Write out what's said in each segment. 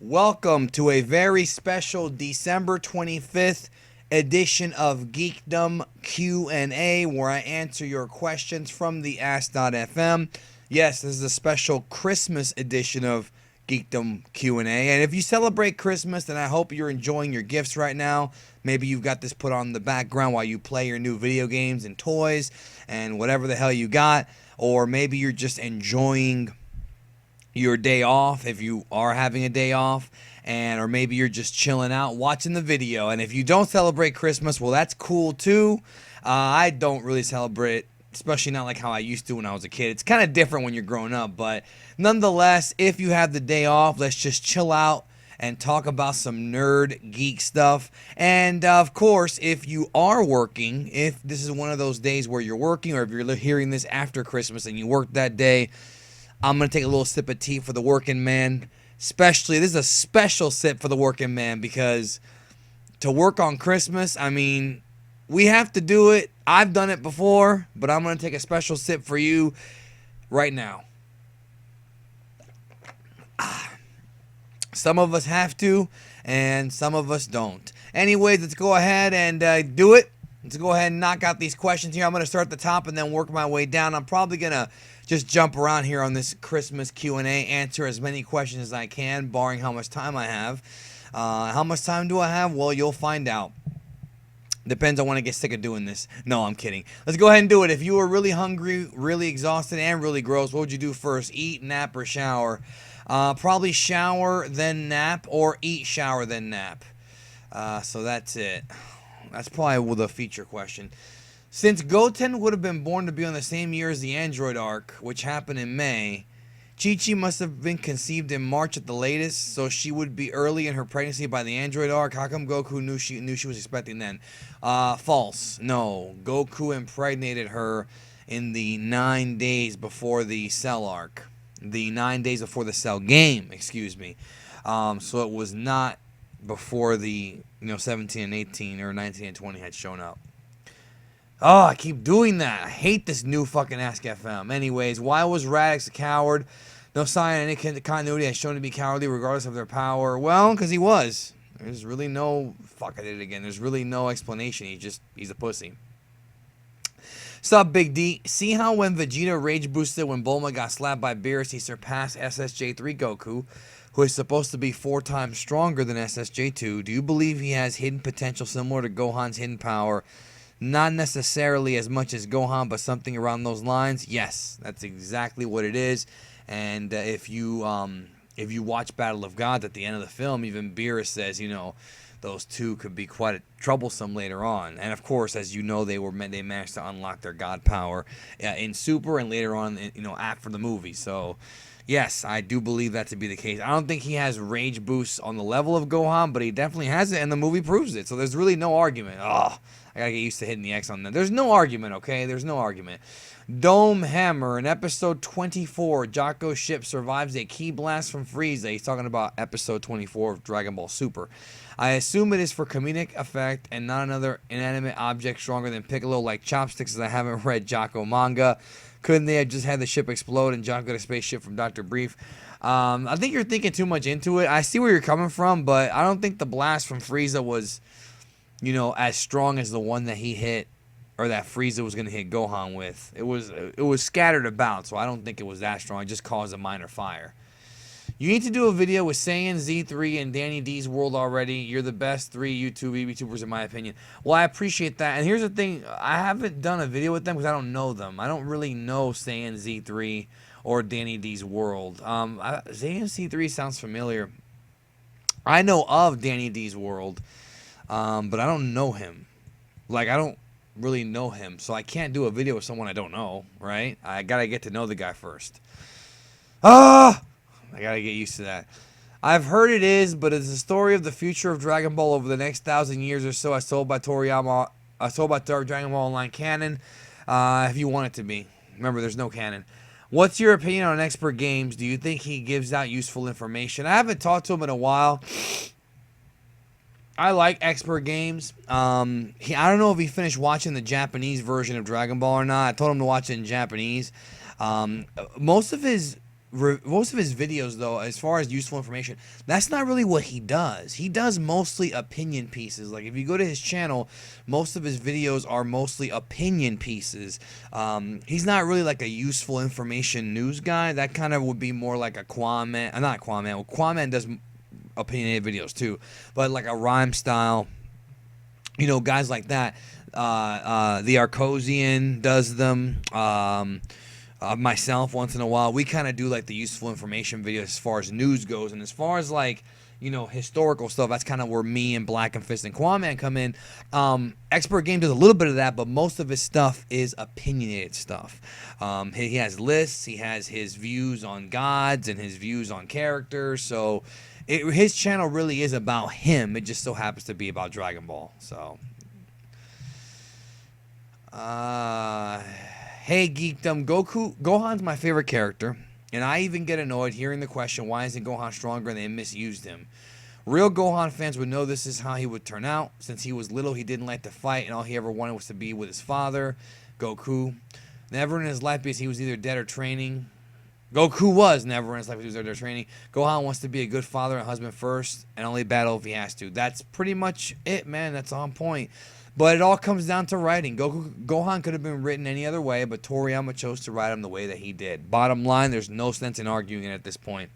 Welcome to a very special December 25th edition of Geekdom QNA, where I answer your questions from the Ask.fm. Yes, this is a special Christmas edition of Geekdom QNA. And if you celebrate Christmas, then I hope you're enjoying your gifts right now. Maybe you've got this put on the background while you play your new video games and toys and whatever the hell you got. Or maybe you're just enjoying your day off if you are having a day off, and or maybe you're just chilling out watching the video. And if you don't celebrate Christmas, well, that's cool too. I don't really celebrate, especially not like how I used to when I was a kid. It's kind of different when you're growing up, but nonetheless, if you have the day off, let's just chill out and talk about some nerd geek stuff. And of course, if you are working, if this is one of those days where you're working, or if you're hearing this after Christmas and you work that day, I'm going to take a little sip of tea for the working man. Especially, this is a special sip for the working man, because to work on Christmas, I mean, we have to do it. I've done it before, but I'm going to take a special sip for you right now. Some of us have to, and some of us don't. Anyways, let's go ahead and do it. Let's go ahead and knock out these questions here. I'm going to start at the top and then work my way down. I'm probably going to just jump around here on this Christmas Q&A, answer as many questions as I can, barring how much time I have. How much time do I have? Well, you'll find out. Depends on when I get sick of doing this. No, I'm kidding. Let's go ahead and do it. If you were really hungry, really exhausted, and really gross, what would you do first? Eat, nap, or shower? Probably shower, then nap, or eat, shower, then nap. So that's it. That's probably the feature question. Since Goten would have been born to be on the same year as the Android arc, which happened in May, Chi-Chi must have been conceived in March at the latest, so she would be early in her pregnancy by the Android arc. How come Goku knew she was expecting then? False. No. Goku impregnated her in the 9 days before the Cell arc. The 9 days before the Cell game, excuse me. So it was not before the 17 and 18 or 19 and 20 had shown up. Oh, I keep doing that. I hate this new fucking Ask FM. Anyways, why was Radix a coward? No sign of any continuity has shown to be cowardly regardless of their power. Well, because he was. There's really no... Fuck, I did it again. There's really no explanation. He's a pussy. Sup, Big D? See how when Vegeta rage boosted when Bulma got slapped by Beerus, he surpassed SSJ3 Goku, who is supposed to be 4 times stronger than SSJ2. Do you believe he has hidden potential similar to Gohan's hidden power? Not necessarily as much as Gohan, but something around those lines. Yes, that's exactly what it is. And if you watch Battle of Gods at the end of the film, even Beerus says, those two could be quite troublesome later on. And of course, as you know, they managed to unlock their god power in Super and later on, after the movie. So yes, I do believe that to be the case. I don't think he has rage boosts on the level of Gohan, but he definitely has it, and the movie proves it. So there's really no argument. Oh, I gotta get used to hitting the X on that. There's no argument, okay? There's no argument. Dome Hammer, in episode 24, Jocko's ship survives a key blast from Frieza. He's talking about episode 24 of Dragon Ball Super. I assume it is for comedic effect and not another inanimate object stronger than Piccolo like chopsticks, as I haven't read Jocko manga. Couldn't they have just had the ship explode and Jocko got a spaceship from Dr. Brief? I think you're thinking too much into it. I see where you're coming from, but I don't think the blast from Frieza was, as strong as the one that he hit, or that Frieza was going to hit Gohan with. It was scattered about, so I don't think it was that strong. It just caused a minor fire. You need to do a video with Saiyan, Z3, and Danny D's World already. You're the best 3 YouTubers in my opinion. Well, I appreciate that. And here's the thing. I haven't done a video with them because I don't know them. I don't really know Saiyan, Z3, or Danny D's World. Saiyan Z3 sounds familiar. I know of Danny D's World, but I don't know him. Like, I don't really know him, so I can't do a video with someone I don't know, right? I gotta get to know the guy first. I gotta get used to that. I've heard it is, but it's the story of the future of Dragon Ball over the next 1,000 years or so, as told by Toriyama, as told by Dragon Ball Online canon, if you want it to be. Remember, there's no canon. What's your opinion on Expert Games? Do you think he gives out useful information? I haven't talked to him in a while. I like Expert Games. I don't know if he finished watching the Japanese version of Dragon Ball or not. I told him to watch it in Japanese. Most of his most of his videos, though, as far as useful information, that's not really what he does. He does mostly opinion pieces. Like, if you go to his channel, most of his videos are mostly opinion pieces. He's not really like a useful information news guy. That kind of would be more like a QAAMAN. Not QAAMAN. Well, QAAMAN does opinionated videos too, but like a rhyme style, you know, guys like that. The Arcosian does them. Myself, once in a while, we kind of do like the useful information videos as far as news goes, and as far as like, you know, historical stuff, that's kind of where me and BLACKENFIST and QAAMAN come in. Expert Game does a little bit of that, but most of his stuff is opinionated stuff. He has lists, he has his views on gods and his views on characters, so his channel really is about him. It just so happens to be about Dragon Ball. So, hey Geekdom, Gohan's my favorite character, and I even get annoyed hearing the question, why isn't Gohan stronger, and they misused him. Real Gohan fans would know this is how he would turn out. Since he was little, he didn't like to fight, and all he ever wanted was to be with his father, Goku. Never in his life, because he was either dead or training. Goku was never in his life because he was there training. Gohan wants to be a good father and husband first, and only battle if he has to. That's pretty much it, man. That's on point. But it all comes down to writing. Gohan could have been written any other way, but Toriyama chose to write him the way that he did. Bottom line, there's no sense in arguing it at this point.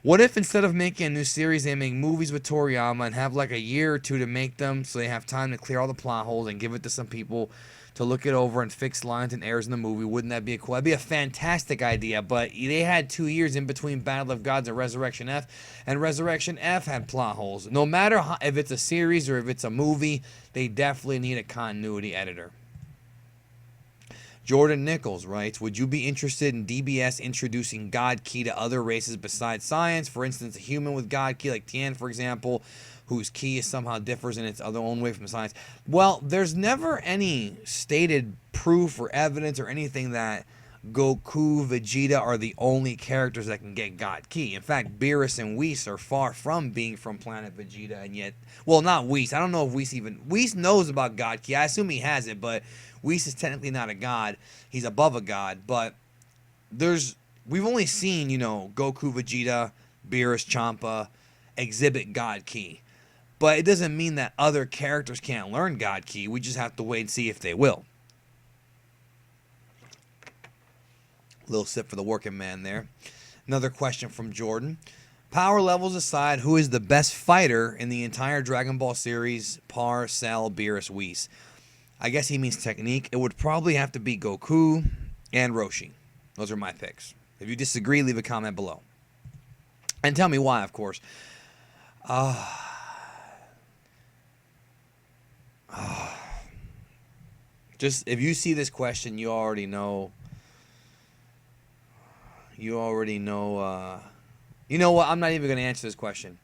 What if instead of making a new series, they make movies with Toriyama and have like a year or two to make them, so they have time to clear all the plot holes and give it to some people to look it over and fix lines and errors in the movie? Wouldn't that be cool? That'd be a fantastic idea, but they had 2 years in between Battle of Gods and Resurrection F, and Resurrection F had plot holes. No matter if it's a series or if it's a movie, they definitely need a continuity editor. Jordan Nichols writes, would you be interested in DBS introducing God Ki to other races besides science? For instance, a human with God Ki, like Tien, for example, whose ki is somehow differs in its other own way from science. Well, there's never any stated proof or evidence or anything that Goku, Vegeta are the only characters that can get God Ki. In fact, Beerus and Whis are far from being from planet Vegeta, and yet, well, not Whis. I don't know if Whis knows about God Ki. I assume he has it, but Whis is technically not a god. He's above a god, but we've only seen, you know, Goku, Vegeta, Beerus, Champa exhibit God Ki. But it doesn't mean that other characters can't learn God Ki. We just have to wait and see if they will. Little sip for the working man there. Another question from Jordan. Power levels aside, who is the best fighter in the entire Dragon Ball series? Par, Cell, Beerus, Whis. I guess he means technique. It would probably have to be Goku and Roshi. Those are my picks. If you disagree, leave a comment below. And tell me why, of course. Just, if you see this question, you already know. You know what? I'm not even going to answer this question.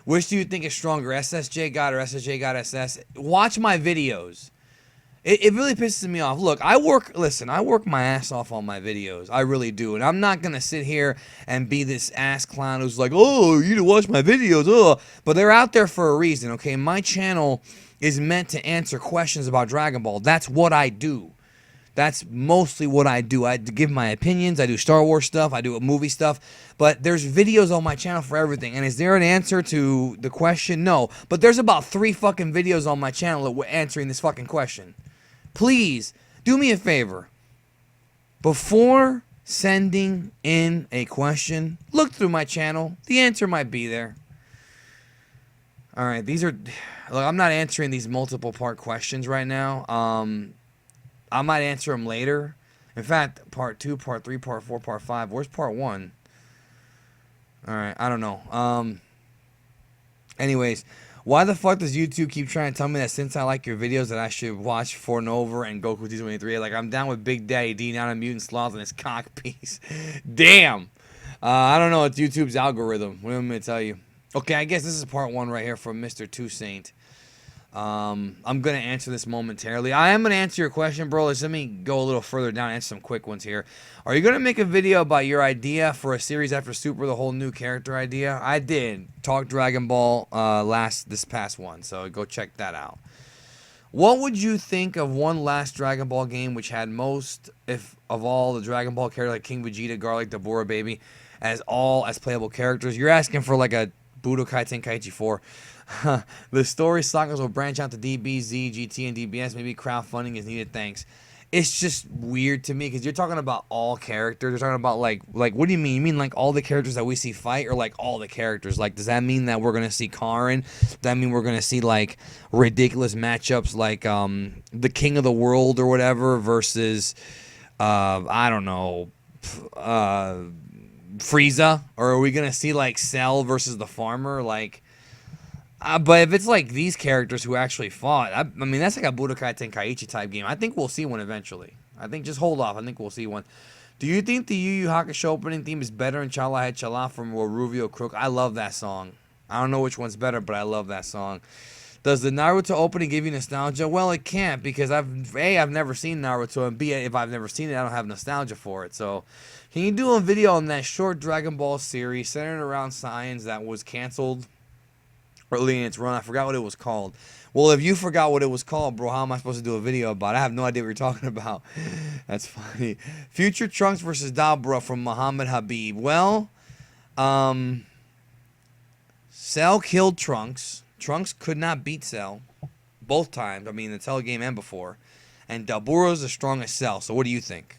Which do you think is stronger, SSJ God or SSJ God SS? Watch my videos. It really pisses me off. Look, I work my ass off on my videos. I really do. And I'm not going to sit here and be this ass clown who's like, oh, you need to watch my videos. Oh. But they're out there for a reason, okay? My channel is meant to answer questions about Dragon Ball. That's what I do. That's mostly what I do. I give my opinions. I do Star Wars stuff. I do movie stuff. But there's videos on my channel for everything. And is there an answer to the question? No. But there's about 3 fucking videos on my channel answering this fucking question. Please, do me a favor. Before sending in a question, look through my channel. The answer might be there. Alright, look, I'm not answering these multiple part questions right now. I might answer them later. In fact, part 2, part 3, part 4, part 5. Where's part 1? Alright, I don't know. Anyways, why the fuck does YouTube keep trying to tell me that since I like your videos that I should watch For Nova and Goku T23? Like, I'm down with Big Daddy D, not a mutant sloth and his cock piece. Damn! I don't know. It's YouTube's algorithm. What am I going to tell you? Okay, I guess this is part 1 right here from Mr. Two Saint. I'm going to answer this momentarily. I am going to answer your question, bro. Let me go a little further down and answer some quick ones here. Are you going to make a video about your idea for a series after Super, the whole new character idea? I did. Talk Dragon Ball this past one, so go check that out. What would you think of one last Dragon Ball game which had most, if of all the Dragon Ball characters like King Vegeta, Garlic, Dabura Baby, as all as playable characters? You're asking for like a Budokai Tenkaichi 4. The story sagas will branch out to DBZ, GT, and DBS. Maybe crowdfunding is needed. Thanks. It's just weird to me because you're talking about all characters. You're talking about like what do you mean? You mean like all the characters that we see fight, or like all the characters? Like, does that mean that we're gonna see Karin? Does that mean we're gonna see like ridiculous matchups like the King of the World or whatever versus I don't know, Frieza? Or are we gonna see like Cell versus the Farmer? Like, but if it's like these characters who actually fought, I mean, that's like a Budokai Tenkaichi type game. I think we'll see one eventually. I think just hold off. I think we'll see one. Do you think the Yu Yu Hakusho opening theme is better in Chala Head Chala from Waruvio Crook? I love that song. I don't know which one's better, but I love that song. Does the Naruto opening give you nostalgia? Well, it can't, because I've never seen Naruto, and B, if I've never seen it, I don't have nostalgia for it. So, can you do a video on that short Dragon Ball series centered around science that was canceled early in its run? I forgot what it was called. Well, if you forgot what it was called, bro, how am I supposed to do a video about it? I have no idea what you're talking about. That's funny. Future Trunks versus Dabura from Muhammad Habib. Well, Cell killed Trunks. Trunks could not beat Cell both times. I mean, the Cell game and before. And Dabura's the strongest Cell. So what do you think?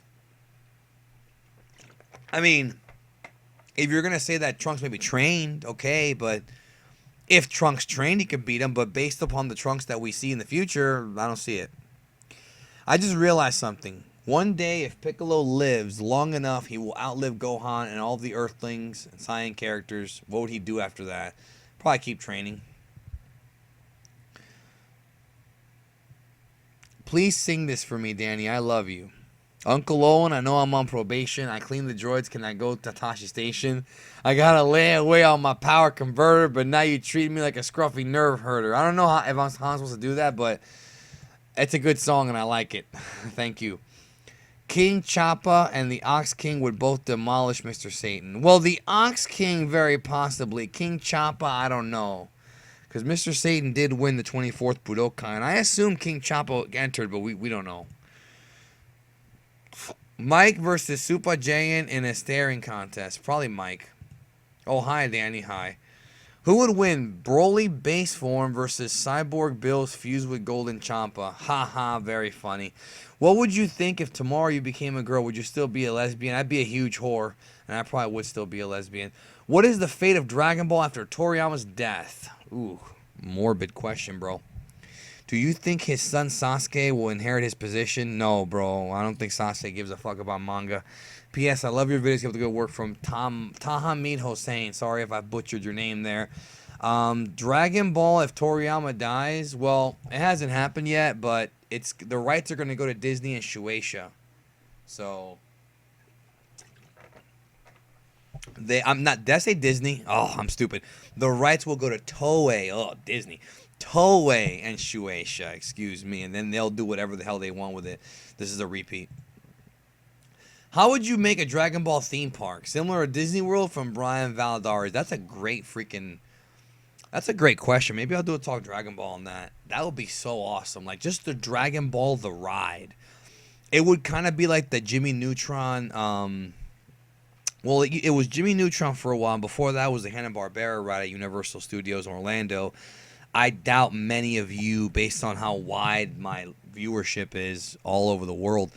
I mean, if you're going to say that Trunks maybe trained, okay, but if Trunks trained, he could beat him. But based upon the Trunks that we see in the future, I don't see it. I just realized something. One day, if Piccolo lives long enough, he will outlive Gohan and all the Earthlings and Saiyan characters. What would he do after that? Probably keep training. Please sing this for me, Danny. I love you. Uncle Owen, I know I'm on probation. I clean the droids. Can I go to Tatashi Station? I gotta lay away on my power converter, but now you treat me like a scruffy nerve herder. I don't know if I'm supposed to do that, but it's a good song and I like it. Thank you. King Choppa and the Ox King would both demolish Mr. Satan. Well, the Ox King, very possibly. King Choppa, I don't know. Because Mr. Satan did win the 24th Budokai. And I assume King Choppa entered, but we don't know. Mike versus Super JAYAIN in a staring contest. Probably Mike. Oh, hi, Danny. Hi. Who would win? Broly base form versus Cyborg Bills fused with Golden Champa. Haha, very funny. What would you think if tomorrow you became a girl? Would you still be a lesbian? I'd be a huge whore, and I probably would still be a lesbian. What is the fate of Dragon Ball after Toriyama's death? Ooh, morbid question, bro. Do you think his son Sasuke will inherit his position? No, bro. I don't think Sasuke gives a fuck about manga. P.S. I love your videos. Keep up the good work from Tahamid Hossein. Sorry if I butchered your name there. Dragon Ball, if Toriyama dies, well, it hasn't happened yet, but the rights are going to go to Disney and Shueisha. So did I say Disney? Oh, I'm stupid. The rights will go to Toei. Oh, Disney. Toei and Shueisha, excuse me, and then they'll do whatever the hell they want with it. This is a repeat. How would you make a Dragon Ball theme park? Similar to Disney World from Brian Valadares. That's a great question. Maybe I'll do a Talk Dragon Ball on that. That would be so awesome. Like, just the Dragon Ball, the ride. It would kind of be like the Jimmy Neutron. Well, it was Jimmy Neutron for a while. Before that was the Hanna-Barbera ride at Universal Studios in Orlando. I doubt many of you, based on how wide my viewership is all over the world,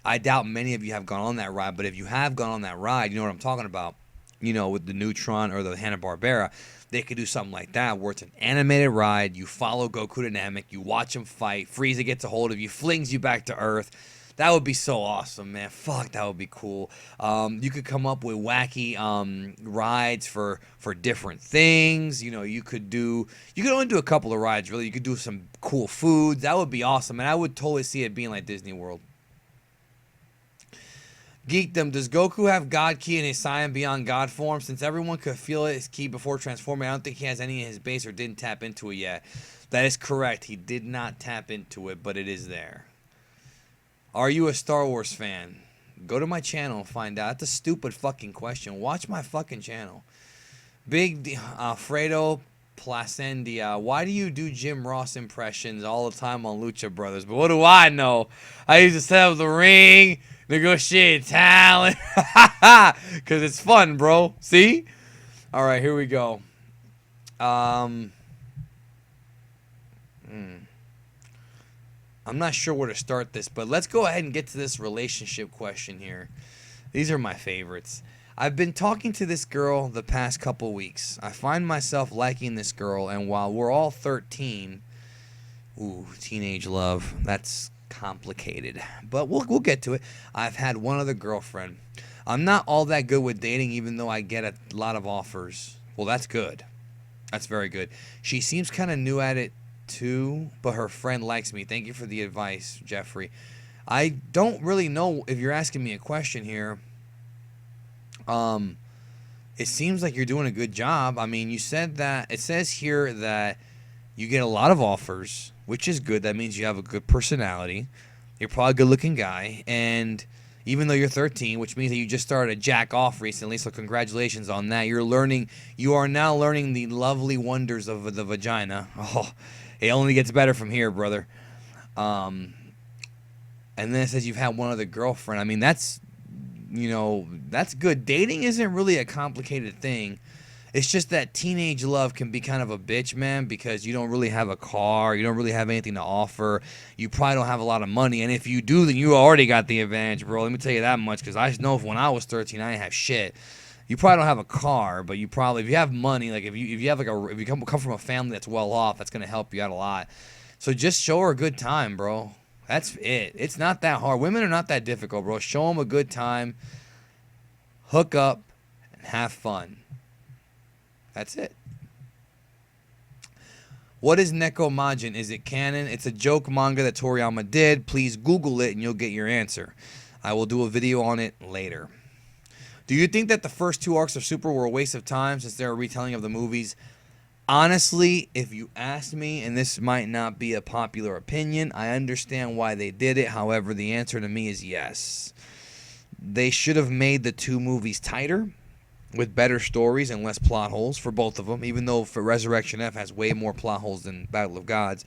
I doubt many of you have gone on that ride. But if you have gone on that ride, you know what I'm talking about. You know, with the Neutron or the Hanna-Barbera, they could do something like that where it's an animated ride. You follow Goku to Namek. You watch him fight. Frieza gets a hold of you, flings you back to Earth. That would be so awesome, man. Fuck, that would be cool. You could come up with wacky rides for different things. You know, you could only do a couple of rides, really. You could do some cool foods. That would be awesome, and I would totally see it being like Disney World. Geekdom, does Goku have God Ki in his Saiyan Beyond God form? Since everyone could feel his Ki before transforming, I don't think he has any in his base or didn't tap into it yet. That is correct. He did not tap into it, but it is there. Are you a Star Wars fan? Go to my channel and find out. That's a stupid fucking question. Watch my fucking channel. Big Alfredo Placendia. Why do you do Jim Ross impressions all the time on Lucha Brothers? But what do I know? I used to set up the ring, negotiate talent. Because it's fun, bro. See? All right, here we go. I'm not sure where to start this, but let's go ahead and get to this relationship question here. These are my favorites. I've been talking to this girl the past couple weeks. I find myself liking this girl, and while we're all 13, ooh, teenage love, that's complicated. But we'll get to it. I've had one other girlfriend. I'm not all that good with dating, even though I get a lot of offers. Well, that's good. That's very good. She seems kind of new at it, too, but her friend likes me. Thank you for the advice, Jeffrey. I don't really know if you're asking me a question here. It seems like you're doing a good job. I mean, you said that, it says here that you get a lot of offers, which is good. That means you have a good personality. You're probably a good looking guy. And even though you're 13, which means that you just started to jack off recently, so congratulations on that. You are now learning the lovely wonders of the vagina. Oh, it only gets better from here, brother. And then it says you've had one other girlfriend. I mean, that's good. Dating isn't really a complicated thing. It's just that teenage love can be kind of a bitch, man, because you don't really have a car. You don't really have anything to offer. You probably don't have a lot of money. And if you do, then you already got the advantage, bro. Let me tell you that much, because I know when I was 13, I didn't have shit. You probably don't have a car, but you probably, if you have money, like if you come from a family that's well off, that's going to help you out a lot. So just show her a good time, bro. That's it. It's not that hard. Women are not that difficult, bro. Show them a good time, hook up, and have fun. That's it. What is Nekomajin? Is it canon? It's a joke manga that Toriyama did. Please Google it and you'll get your answer. I will do a video on it later. Do you think that the first 2 arcs of Super were a waste of time since they're a retelling of the movies? Honestly, if you asked me, and this might not be a popular opinion, I understand why they did it. However, the answer to me is yes. They should have made the 2 movies tighter, with better stories and less plot holes for both of them, even though for Resurrection F has way more plot holes than Battle of Gods,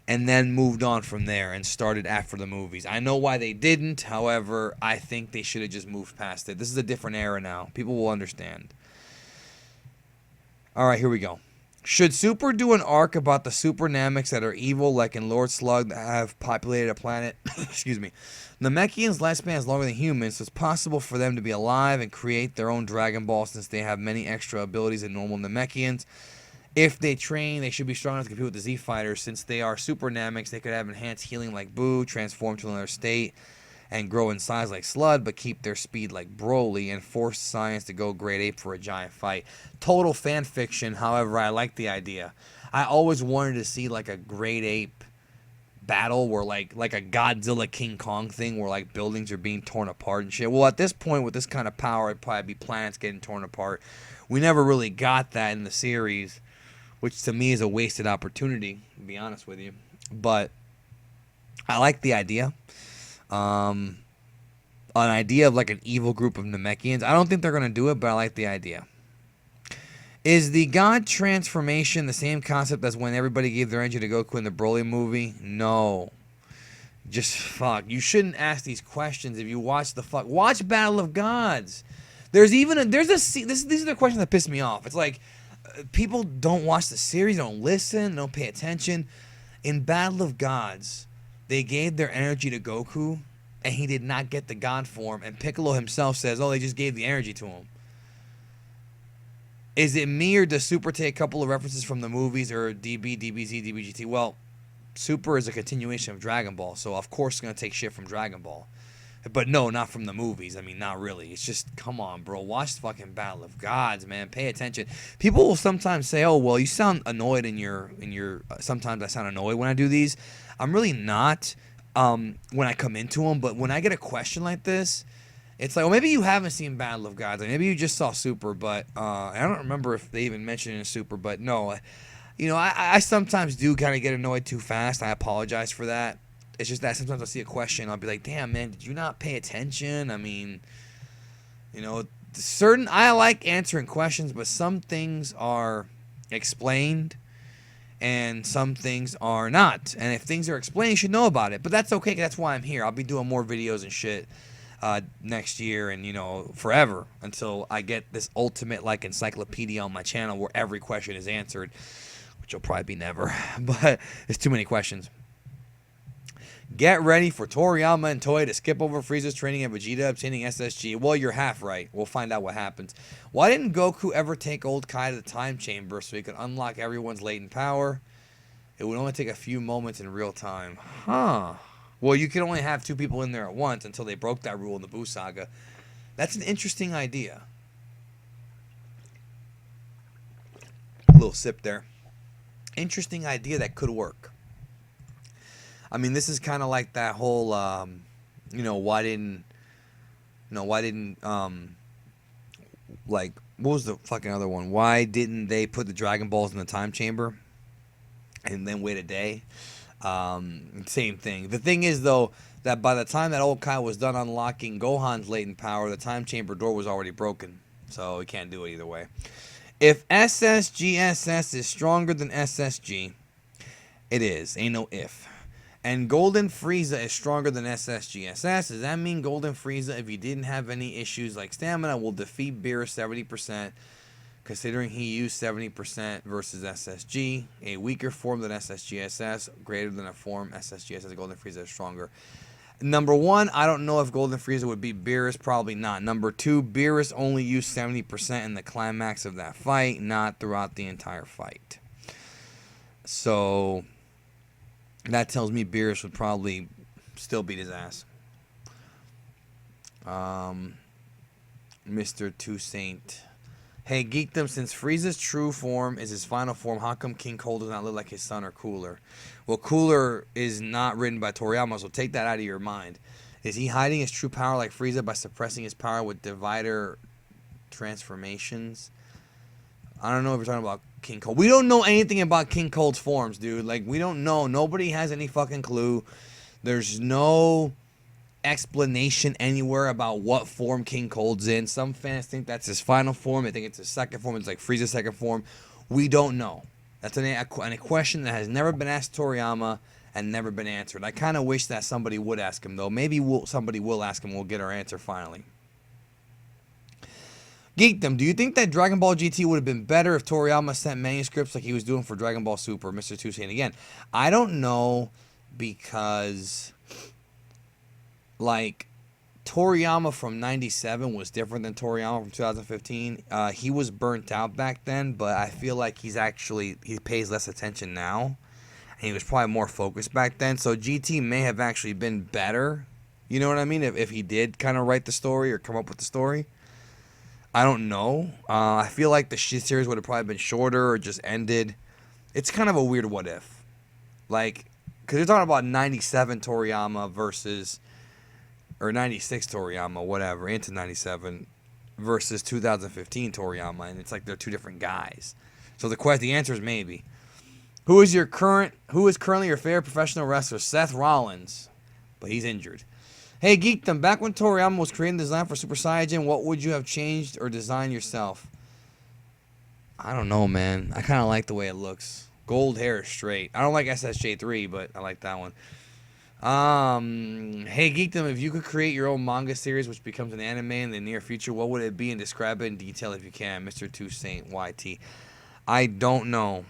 and then moved on from there and started after the movies. I know why they didn't. However, I think they should have just moved past it. This is a different era now. People will understand. All right, here we go. Should Super do an arc about the Super Namekians that are evil, like in Lord Slug, that have populated a planet? Excuse me. Namekians' lifespan is longer than humans, so it's possible for them to be alive and create their own Dragon Ball since they have many extra abilities than normal Namekians. If they train, they should be strong enough to compete with the Z Fighters. Since they are Super Namekians, they could have enhanced healing like Boo, transform to another state, and grow in size like Slud, but keep their speed like Broly, and force science to go grade ape for a giant fight. Total fan fiction, however, I like the idea. I always wanted to see like a grade ape battle where like a Godzilla King Kong thing where like buildings are being torn apart and shit. Well, at this point with this kind of power, it'd probably be planets getting torn apart. We never really got that in the series, which to me is a wasted opportunity, to be honest with you. But I like the idea. An idea of like an evil group of Namekians. I don't think they're going to do it, but I like the idea. Is the God transformation the same concept as when everybody gave their energy to Goku in the Broly movie? No. Just fuck. You shouldn't ask these questions if you watch watch Battle of Gods. These are the questions that piss me off. It's like people don't watch the series, don't listen, don't pay attention. In Battle of Gods, they gave their energy to Goku, and he did not get the God form. And Piccolo himself says, oh, they just gave the energy to him. Is it me, or does Super take a couple of references from the movies, or DB, DBZ, DBGT? Well, Super is a continuation of Dragon Ball, so of course it's going to take shit from Dragon Ball. But no, not from the movies. I mean, not really. It's just, come on, bro. Watch the fucking Battle of Gods, man. Pay attention. People will sometimes say, oh, well, you sound annoyed in your sometimes I sound annoyed when I do these. I'm really not when I come into them, but when I get a question like this, it's like, well, maybe you haven't seen Battle of Gods. Like, maybe you just saw Super, but I don't remember if they even mentioned it in Super, but no. You know, I sometimes do kind of get annoyed too fast. I apologize for that. It's just that sometimes I'll see a question, I'll be like, damn, man, did you not pay attention? I mean, you know, I like answering questions, but some things are explained, and some things are not. And if things are explained, you should know about it. But that's okay, 'cause that's why I'm here. I'll be doing more videos and shit next year, and, you know, forever, until I get this ultimate, like, encyclopedia on my channel where every question is answered, which will probably be never. But it's too many questions. Get ready for Toriyama and Toei to skip over Frieza's training and Vegeta obtaining SSG. Well, you're half right. We'll find out what happens. Why didn't Goku ever take Old Kai to the time chamber so he could unlock everyone's latent power? It would only take a few moments in real time. Huh. Well, you can only have 2 people in there at once until they broke that rule in the Buu saga. That's an interesting idea. A little sip there. Interesting idea that could work. I mean, this is kind of like that whole, you know, why didn't, like, what was the fucking other one? Why didn't they put the Dragon Balls in the time chamber and then wait a day? Same thing. The thing is, though, that by the time that Old Kai was done unlocking Gohan's latent power, the time chamber door was already broken. So he can't do it either way. If SSGSS is stronger than SSG, it is. Ain't no if. And Golden Frieza is stronger than SSGSS. Does that mean Golden Frieza, if he didn't have any issues like stamina, will defeat Beerus 70%, considering he used 70% versus SSG? A weaker form than SSGSS, greater than a form SSGSS. Golden Frieza is stronger. Number 1, I don't know if Golden Frieza would beat Beerus. Probably not. Number 2, Beerus only used 70% in the climax of that fight, not throughout the entire fight. So that tells me Beerus would probably still beat his ass. Mr. Toussaint. Hey, Geekdom, since Frieza's true form is his final form, how come King Cold does not look like his son or Cooler? Well, Cooler is not written by Toriyama, so take that out of your mind. Is he hiding his true power like Frieza by suppressing his power with divider transformations? I don't know if you're talking about King Cold. We don't know anything about King Cold's forms, dude. Like, we don't know. Nobody has any fucking clue. There's no explanation anywhere about what form King Cold's in. Some fans think that's his final form. They think it's his second form. It's like Frieza's second form. We don't know. That's a question that has never been asked Toriyama and never been answered. I kind of wish that somebody would ask him, though. Maybe somebody will ask him. We'll get our answer finally. Geekdom, do you think that Dragon Ball GT would have been better if Toriyama sent manuscripts like he was doing for Dragon Ball Super? Mr. Toussaint again. I don't know, because, like, Toriyama from 97 was different than Toriyama from 2015. He was burnt out back then, but I feel like he pays less attention now. And he was probably more focused back then. So GT may have actually been better. You know what I mean? If he did kind of write the story or come up with the story. I don't know. I feel like the series would have probably been shorter or just ended. It's kind of a weird what if. Like, because you're talking about 97 Toriyama versus, or 96 Toriyama, whatever, into 97 versus 2015 Toriyama. And it's like they're 2 different guys. So the answer is maybe. Who is currently your favorite professional wrestler? Seth Rollins. But he's injured. Hey, Geekdom, back when Toriyama was creating the design for Super Saiyan, what would you have changed or designed yourself? I don't know, man. I kind of like the way it looks. Gold hair is straight. I don't like SSJ3, but I like that one. Hey, Geekdom, if you could create your own manga series which becomes an anime in the near future, what would it be, and describe it in detail if you can? Mr. Toussaint YT. I don't know.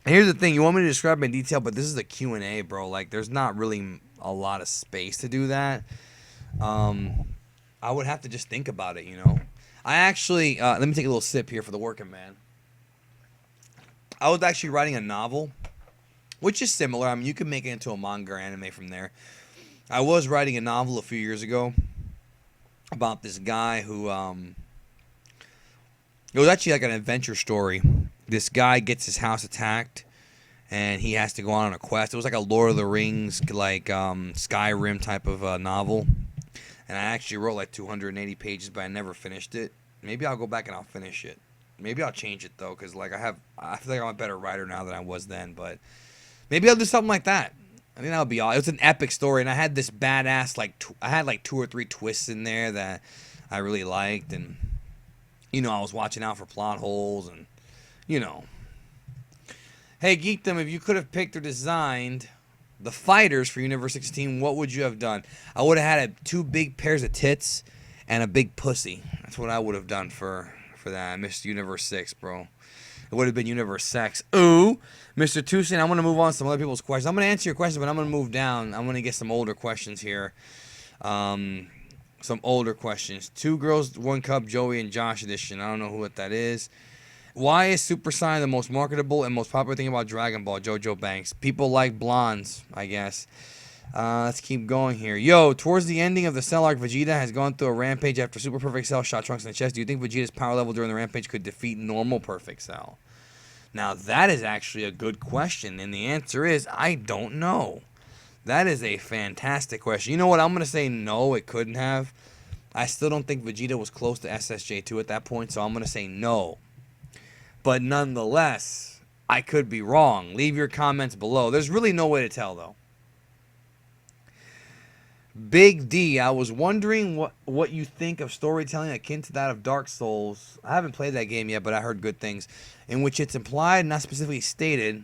Here's the thing. You want me to describe it in detail, but this is a Q&A, bro. Like, there's not really a lot of space to do that. I would have to just think about it, you know. I actually, let me take a little sip here for the working man. I was actually writing a novel, which is similar. I mean, you can make it into a manga or anime from there. I was writing a novel a few years ago about this guy who, it was actually like an adventure story. This guy gets his house attacked, and he has to go on a quest. It was like a Lord of the Rings, like Skyrim type of novel. And I actually wrote like 280 pages, but I never finished it. Maybe I'll go back and I'll finish it. Maybe I'll change it, though, because like I feel like I'm a better writer now than I was then. But maybe I'll do something like that. I think that would be all. It was an epic story, and I had this badass, I had like 2 or 3 twists in there that I really liked. And, you know, I was watching out for plot holes and, you know. Hey, Geekdom, if you could have picked or designed the fighters for Universe 16, what would you have done? I would have had two big pairs of tits and a big pussy. That's what I would have done for that. I missed Universe 6, bro. It would have been Universe Sex. Ooh, Mr. Tucson, I'm going to move on to some other people's questions. I'm going to answer your questions, but I'm going to move down. I'm going to get some older questions here. Some older questions. 2 Girls, 1 Cup, Joey and Josh edition. I don't know what that is. Why is Super Saiyan the most marketable and most popular thing about Dragon Ball? Jojo Banks. People like blondes, I guess. Let's keep going here. Yo, towards the ending of the Cell arc, Vegeta has gone through a rampage after Super Perfect Cell shot Trunks in the chest. Do you think Vegeta's power level during the rampage could defeat normal Perfect Cell? Now, that is actually a good question, and the answer is, I don't know. That is a fantastic question. You know what? I'm going to say no, it couldn't have. I still don't think Vegeta was close to SSJ2 at that point, so I'm going to say no. But nonetheless, I could be wrong. Leave your comments below. There's really no way to tell, though. Big D, I was wondering what you think of storytelling akin to that of Dark Souls. I haven't played that game yet, but I heard good things, in which it's implied, not specifically stated,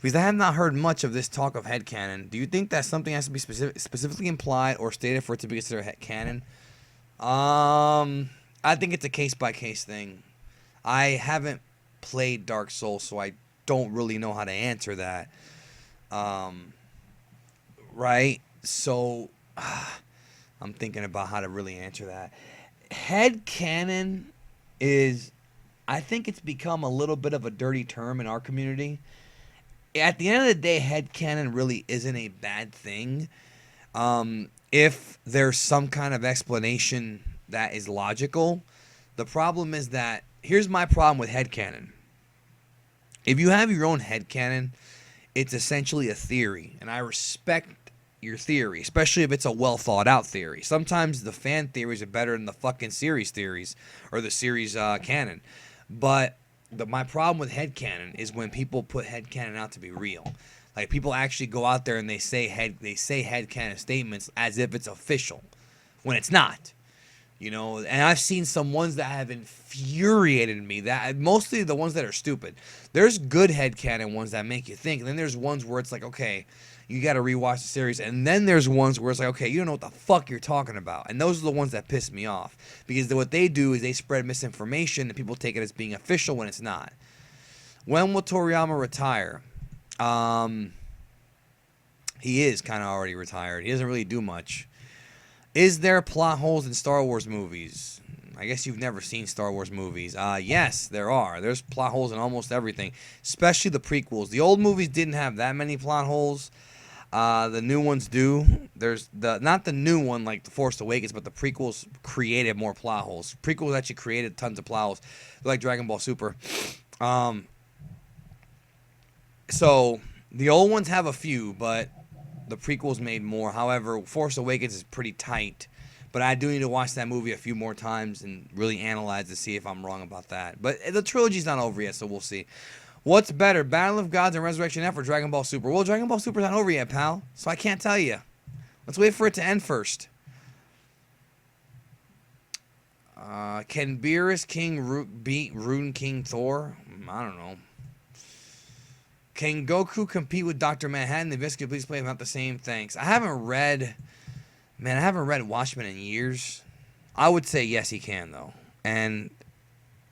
because I have not heard much of this talk of headcanon. Do you think that something has to be specifically implied or stated for it to be considered headcanon? I think it's a case-by-case thing. I haven't played Dark Souls, so I don't really know how to answer that. Right? So I'm thinking about how to really answer that. Headcanon is, I think it's become a little bit of a dirty term in our community. At the end of the day, headcanon really isn't a bad thing. If there's some kind of explanation that is logical. The problem is that, here's my problem with headcanon. If you have your own headcanon, it's essentially a theory, and I respect your theory, especially if it's a well thought out theory. Sometimes the fan theories are better than the fucking series theories or the series canon. But my problem with headcanon is when people put headcanon out to be real. Like, people actually go out there and they say headcanon statements as if it's official when it's not. You know, and I've seen some ones that have infuriated me. That mostly the ones that are stupid. There's good headcanon ones that make you think, and then there's ones where it's like, okay, you got to rewatch the series, and then there's ones where it's like, okay, you don't know what the fuck you're talking about, and those are the ones that piss me off, because what they do is they spread misinformation, and people take it as being official when it's not. When will Toriyama retire? He is kind of already retired. He doesn't really do much. Is there plot holes in Star Wars movies? I guess you've never seen Star Wars movies. Yes, there are. There's plot holes in almost everything, especially the prequels. The old movies didn't have that many plot holes. The new ones do. There's not the new one like The Force Awakens, but the prequels created more plot holes. Prequels actually created tons of plot holes. They're like Dragon Ball Super. So the old ones have a few, but the prequels made more. However, Force Awakens is pretty tight. But I do need to watch that movie a few more times and really analyze to see if I'm wrong about that. But the trilogy's not over yet, so we'll see. What's better, Battle of Gods and Resurrection F or Dragon Ball Super? Well, Dragon Ball Super's not over yet, pal. So I can't tell you. Let's wait for it to end first. Can Beerus King beat Rune King Thor? I don't know. Can Goku compete with Dr. Manhattan? The Visca, please play about the same. Thanks. I haven't read Watchmen in years. I would say yes, he can, though. And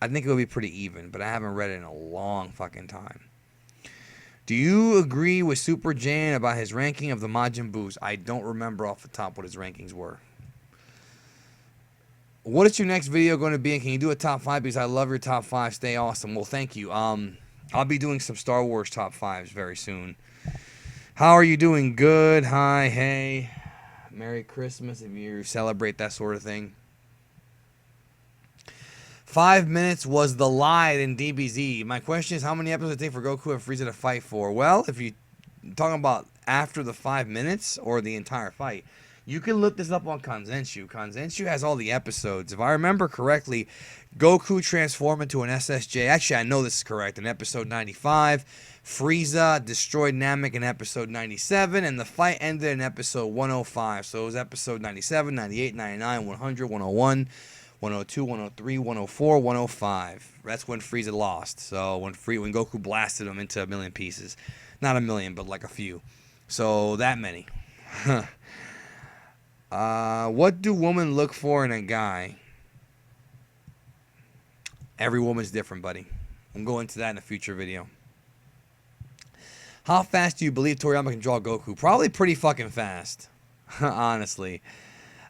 I think it would be pretty even, but I haven't read it in a long fucking time. Do you agree with Super JAYAIN about his ranking of the Majin Boos? I don't remember off the top what his rankings were. What is your next video going to be, and can you do a top 5? Because I love your top 5. Stay awesome. Well, thank you. I'll be doing some Star Wars top 5s very soon. How are you doing? Good. Hi. Hey. Merry Christmas if you celebrate that sort of thing. 5 minutes was the lie in DBZ. My question is, how many episodes does it take for Goku and Frieza to fight for? Well, if you're talking about after the 5 minutes or the entire fight, you can look this up on KANZENSHUU. KANZENSHUU has all the episodes. If I remember correctly, Goku transformed into an SSJ. Actually, I know this is correct. In episode 95, Frieza destroyed Namek in episode 97, and the fight ended in episode 105. So it was episode 97, 98, 99, 100, 101, 102, 103, 104, 105. That's when Frieza lost. So when Goku blasted him into a million pieces. Not a million, but like a few. So that many. What do women look for in a guy? Every woman's different, buddy. I'm going into that in a future video. How fast do you believe Toriyama can draw Goku? Probably pretty fucking fast. Honestly.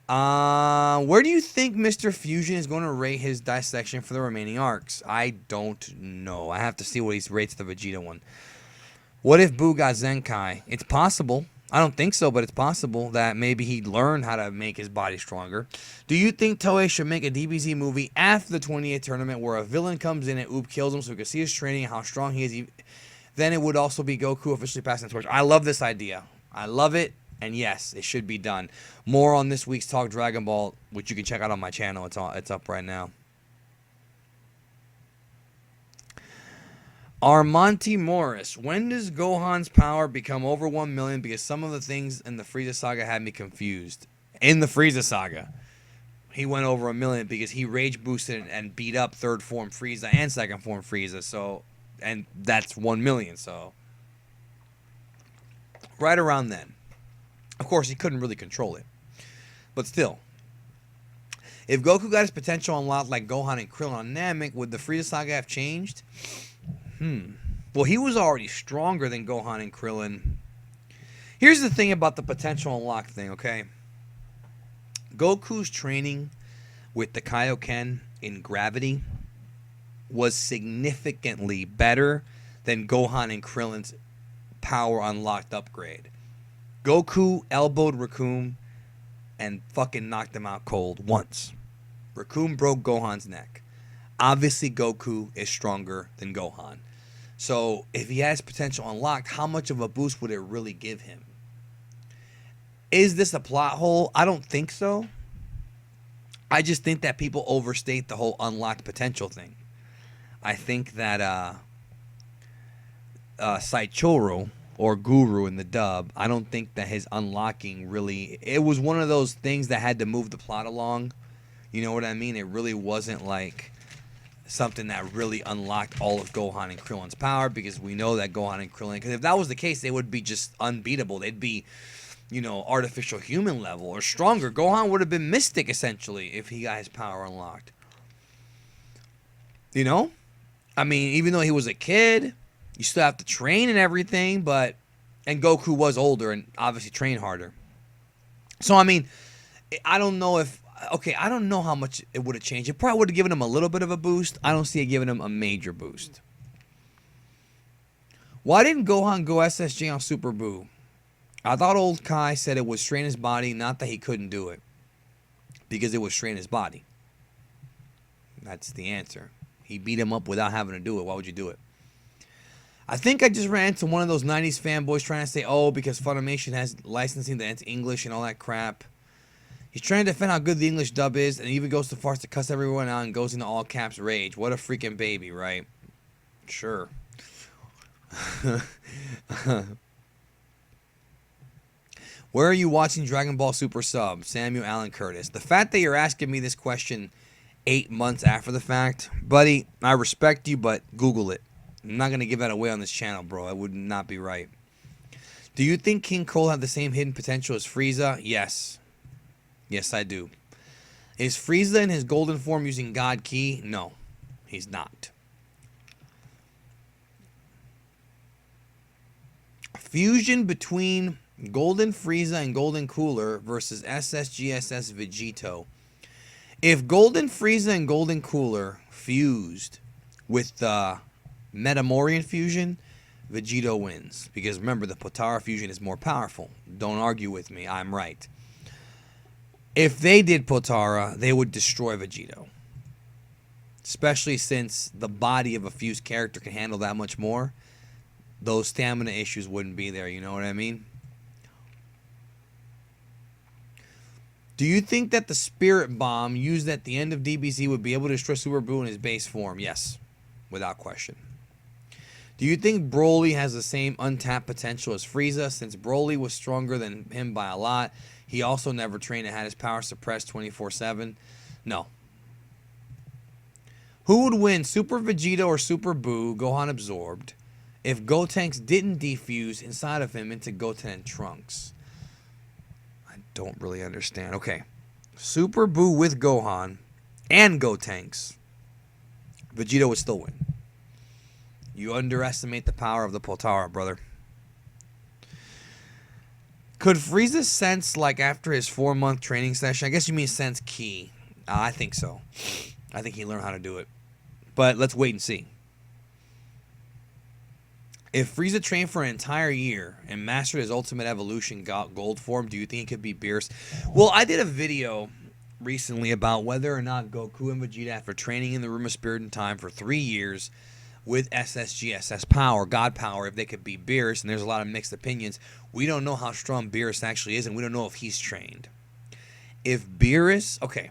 Where do you think Mr. Fusion is going to rate his dissection for the remaining arcs? I don't know. I have to see what he rates the Vegeta one. What if Buu got Zenkai? It's possible. I don't think so, but it's possible that maybe he'd learn how to make his body stronger. Do you think Toei should make a DBZ movie after the 28th tournament where a villain comes in and Oop kills him so we can see his training and how strong he is? Then it would also be Goku officially passing the torch. I love this idea. I love it. And yes, it should be done. More on this week's Talk Dragon Ball, which you can check out on my channel. It's up right now. Armonte Morris. When does Gohan's power become over 1 million? Because some of the things in the Frieza saga had me confused. In the Frieza saga, he went over 1 million because he rage boosted and beat up third form Frieza and second form Frieza. So, and that's 1 million. So, right around then. Of course, he couldn't really control it. But still. If Goku got his potential unlocked like Gohan and Krillin on Namek, would the Frieza saga have changed? Well, he was already stronger than Gohan and Krillin. Here's the thing about the potential unlock thing, okay? Goku's training with the Kaioken in gravity was significantly better than Gohan and Krillin's power unlocked upgrade. Goku elbowed Raccoon and fucking knocked him out cold once. Raccoon broke Gohan's neck. Obviously, Goku is stronger than Gohan. So, if he has potential unlocked, how much of a boost would it really give him? Is this a plot hole? I don't think so. I just think that people overstate the whole unlocked potential thing. I think that Saichoro, or Guru in the dub, I don't think that his unlocking really... It was one of those things that had to move the plot along. You know what I mean? It really wasn't like something that really unlocked all of Gohan and Krillin's power, because we know that Gohan and Krillin... Because if that was the case, they would be just unbeatable. They'd be, you know, artificial human level or stronger. Gohan would have been Mystic, essentially, if he got his power unlocked. You know? I mean, even though he was a kid, you still have to train and everything, but... And Goku was older and obviously trained harder. So, I mean, I don't know if... Okay, I don't know how much it would have changed. It probably would have given him a little bit of a boost. I don't see it giving him a major boost. Why didn't Gohan go SSJ on Super Buu? I thought old Kai said it would strain his body, not that he couldn't do it. Because it would strain his body. That's the answer. He beat him up without having to do it. Why would you do it? I think I just ran into one of those 90s fanboys trying to say, oh, because Funimation has licensing that it's English and all that crap. He's trying to defend how good the English dub is, and even goes so far as to cuss everyone out and goes into all caps rage. What a freaking baby, right? Sure. Where are you watching Dragon Ball Super Sub? Samuel Allen Curtis. The fact that you're asking me this question 8 months after the fact, buddy, I respect you, but Google it. I'm not going to give that away on this channel, bro. That would not be right. Do you think King Cole had the same hidden potential as Frieza? Yes. Yes, I do. Is Frieza in his golden form using God Ki? No, he's not. Fusion between Golden Frieza and Golden Cooler versus SSGSS Vegito. If Golden Frieza and Golden Cooler fused with the Metamorian fusion, Vegito wins. Because remember, the Potara fusion is more powerful. Don't argue with me. I'm right. If they did Potara, they would destroy Vegito. Especially since the body of a fused character can handle that much more. Those stamina issues wouldn't be there, you know what I mean? Do you think that the Spirit Bomb used at the end of DBZ would be able to destroy Super Buu in his base form? Yes, without question. Do you think Broly has the same untapped potential as Frieza? Since Broly was stronger than him by a lot, he also never trained and had his power suppressed 24/7. No. Who would win, Super Vegeta or Super Buu, Gohan absorbed, if Gotenks didn't defuse inside of him into Goten and Trunks? I don't really understand. Okay. Super Buu with Gohan and Gotenks. Vegeta would still win. You underestimate the power of the Potara, brother. Could Frieza sense, like, after his 4-month training session? I guess you mean sense ki. I think so. I think he learned how to do it. But let's wait and see. If Frieza trained for an entire year and mastered his ultimate evolution gold form, do you think he could beat Beerus? Well, I did a video recently about whether or not Goku and Vegeta, after training in the Room of Spirit and Time for 3 years with SSGSS power, God power, if they could beat Beerus, and there's a lot of mixed opinions. We don't know how strong Beerus actually is, and we don't know if he's trained. If Beerus... Okay,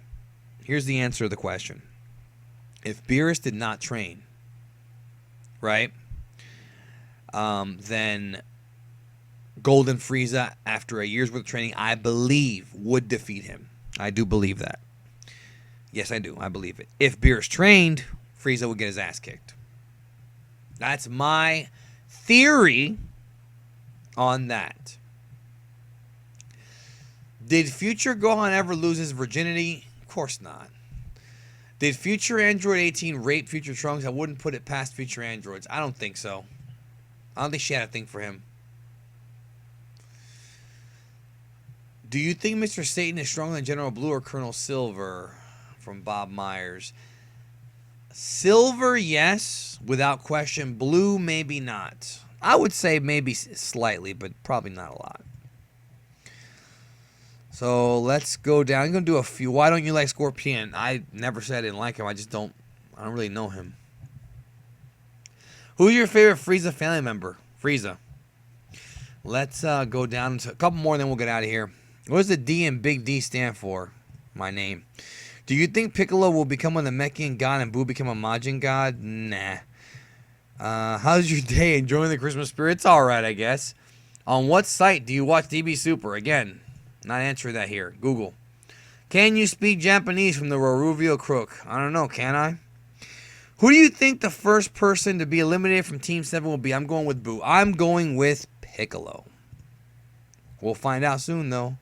here's the answer to the question. If Beerus did not train, right, then Golden Frieza, after a year's worth of training, I believe, would defeat him. I do believe that. Yes, I do. I believe it. If Beerus trained, Frieza would get his ass kicked. That's my theory on that. Did future Gohan ever lose his virginity? Of course not. Did future Android 18 rape future Trunks? I wouldn't put it past future androids. I don't think so. I don't think she had a thing for him. Do you think Mr. Satan is stronger than General Blue or Colonel Silver? From Bob Myers. Silver, yes, without question. Blue, maybe not. I would say maybe slightly, but probably not a lot. So let's go down. I'm going to do a few. Why don't you like Scorpion? I never said I didn't like him. I don't really know him. Who's your favorite Frieza family member? Frieza. Let's go down to a couple more, and then we'll get out of here. What does the D and Big D stand for? My name. Do you think Piccolo will become a Namekian god and Buu become a Majin god? Nah. How's your day? Enjoying the Christmas spirit? It's alright, I guess. On what site do you watch DB Super? Again, not answering that here. Google. Can you speak Japanese from the Roruvio Crook? I don't know, can I? Who do you think the first person to be eliminated from Team 7 will be? I'm going with Buu. I'm going with Piccolo. We'll find out soon, though.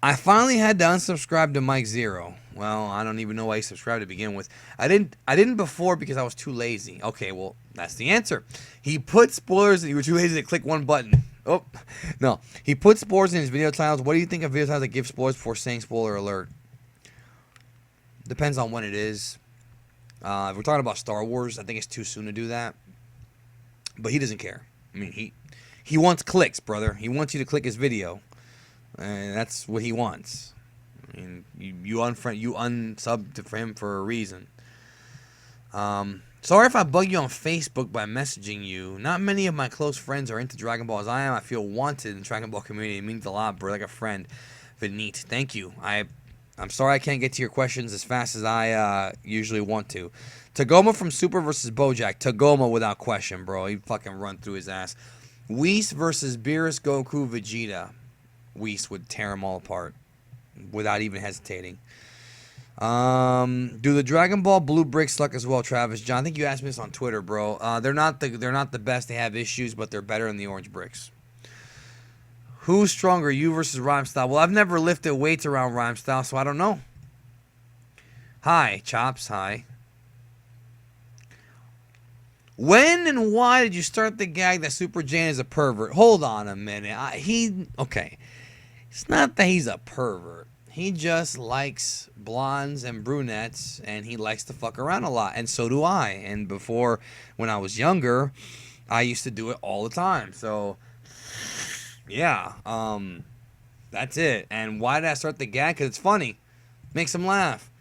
I finally had to unsubscribe to Mike Zero. Well, I don't even know why he subscribed to begin with. I didn't before because I was too lazy. Okay, well, that's the answer. He put spoilers and you were too lazy to click one button. Oh, no. He put spoilers in his video titles. What do you think of video titles that give spoilers before saying spoiler alert? Depends on when it is. If we're talking about Star Wars, I think it's too soon to do that. But he doesn't care. I mean, he wants clicks, brother. He wants you to click his video. And that's what he wants. I mean, you unsub for him for a reason. Sorry if I bug you on Facebook by messaging you. Not many of my close friends are into Dragon Ball as I am. I feel wanted in the Dragon Ball community. It means a lot, bro. Like a friend. Vinit, thank you. I'm sorry I can't get to your questions as fast as I usually want to. Tagoma from Super versus Bojack. Tagoma without question, bro. He'd fucking run through his ass. Whis versus Beerus, Goku, Vegeta. Whis would tear them all apart without even hesitating. Do the Dragon Ball blue bricks suck as well, Travis? John, I think you asked me this on Twitter, bro. They're not the best. They have issues, but they're better than the orange bricks. Who's stronger, you versus Rhyme Style? Well, I've never lifted weights around Rhyme Style, so I don't know. Hi, Chops. Hi. When and why did you start the gag that Super Jane is a pervert? Hold on a minute. Okay. It's not that he's a pervert. He just likes blondes and brunettes, and he likes to fuck around a lot, and so do I. And before, when I was younger, I used to do it all the time. So, yeah, that's it. And why did I start the gag? Because it's funny. Makes him laugh.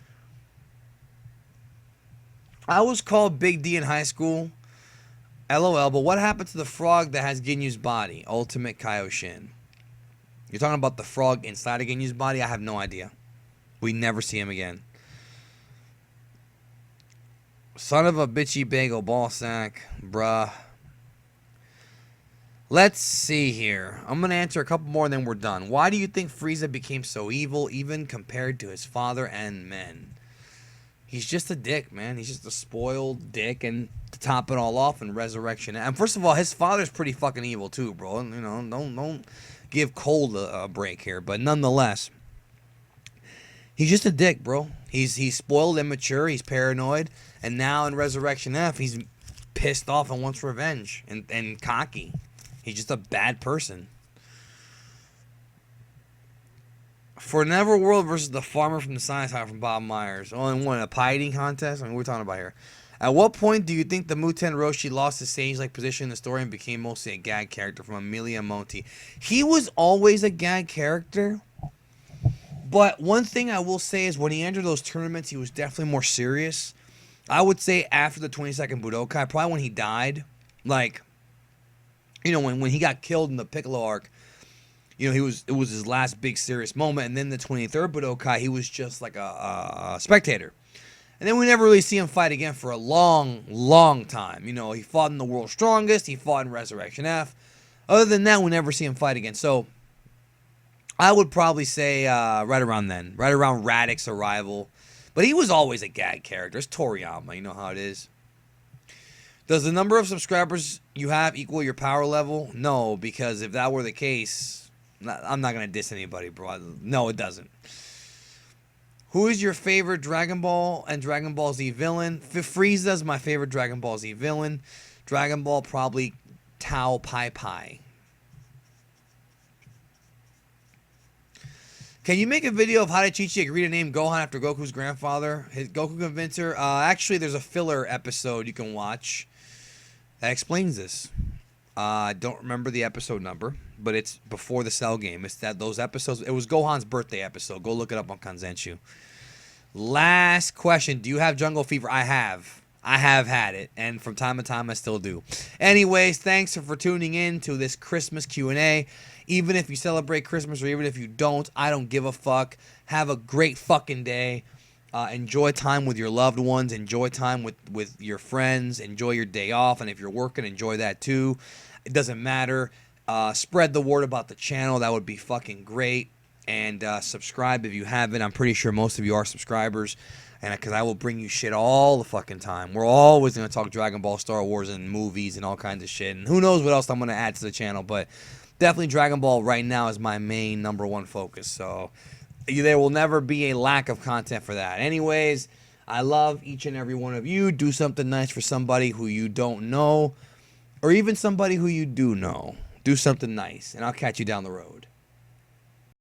I was called Big D in high school. LOL, but what happened to the frog that has Ginyu's body? Ultimate Kaioshin. You're talking about the frog inside of Ginyu's body? I have no idea. We never see him again. Son of a bitchy bagel ball sack. Bruh. Let's see here. I'm going to answer a couple more and then we're done. Why do you think Frieza became so evil, even compared to his father and men? He's just a dick, man. He's just a spoiled dick. And to top it all off in Resurrection. And first of all, his father's pretty fucking evil too, bro. You know, don't give Cold a break here. But nonetheless, he's just a dick, bro. He's spoiled, immature, he's paranoid. And now in Resurrection F, he's pissed off and wants revenge. And cocky. He's just a bad person. For Neverworld versus the farmer from the Science House from Bob Myers. Only won a pie eating contest? I mean, what are we talking about here? At what point do you think the Muten Roshi lost his sage-like position in the story and became mostly a gag character? From Amelia Monti. He was always a gag character. But one thing I will say is when he entered those tournaments, he was definitely more serious. I would say after the 22nd Budokai, probably when he died. Like, you know, when he got killed in the Piccolo arc, you know, it was his last big serious moment. And then the 23rd Budokai, he was just like a spectator. And then we never really see him fight again for a long, long time. You know, he fought in the World's Strongest. He fought in Resurrection F. Other than that, we never see him fight again. So I would probably say right around then. Right around Radix's arrival. But he was always a gag character. It's Toriyama. You know how it is. Does the number of subscribers you have equal your power level? No, because if that were the case, I'm not going to diss anybody, bro. No, it doesn't. Who is your favorite Dragon Ball and Dragon Ball Z villain? Frieza is my favorite Dragon Ball Z villain. Dragon Ball, probably Tao Pai Pai. Can you make a video of how did Chi-Chi agree to name Gohan after Goku's grandfather? His Goku convinced her? Actually, there's a filler episode you can watch that explains this. I don't remember the episode number, but it's before the Cell game. It's those episodes. It was Gohan's birthday episode. Go look it up on KANZENSHUU. Last question. Do you have jungle fever? I have. I have had it, and from time to time I still do. Anyways, thanks for tuning in to this Christmas Q&A. Even if you celebrate Christmas or even if you don't, I don't give a fuck. Have a great fucking day. Enjoy time with your loved ones. Enjoy time with your friends. Enjoy your day off. And if you're working, enjoy that too. It doesn't matter. Spread the word about the channel. That would be fucking great. And subscribe if you haven't. I'm pretty sure most of you are subscribers. And because I will bring you shit all the fucking time. We're always going to talk Dragon Ball, Star Wars, and movies and all kinds of shit. And who knows what else I'm going to add to the channel. But definitely Dragon Ball right now is my main #1 focus. So there will never be a lack of content for that. Anyways, I love each and every one of you. Do something nice for somebody who you don't know. Or even somebody who you do know. Do something nice. And I'll catch you down the road.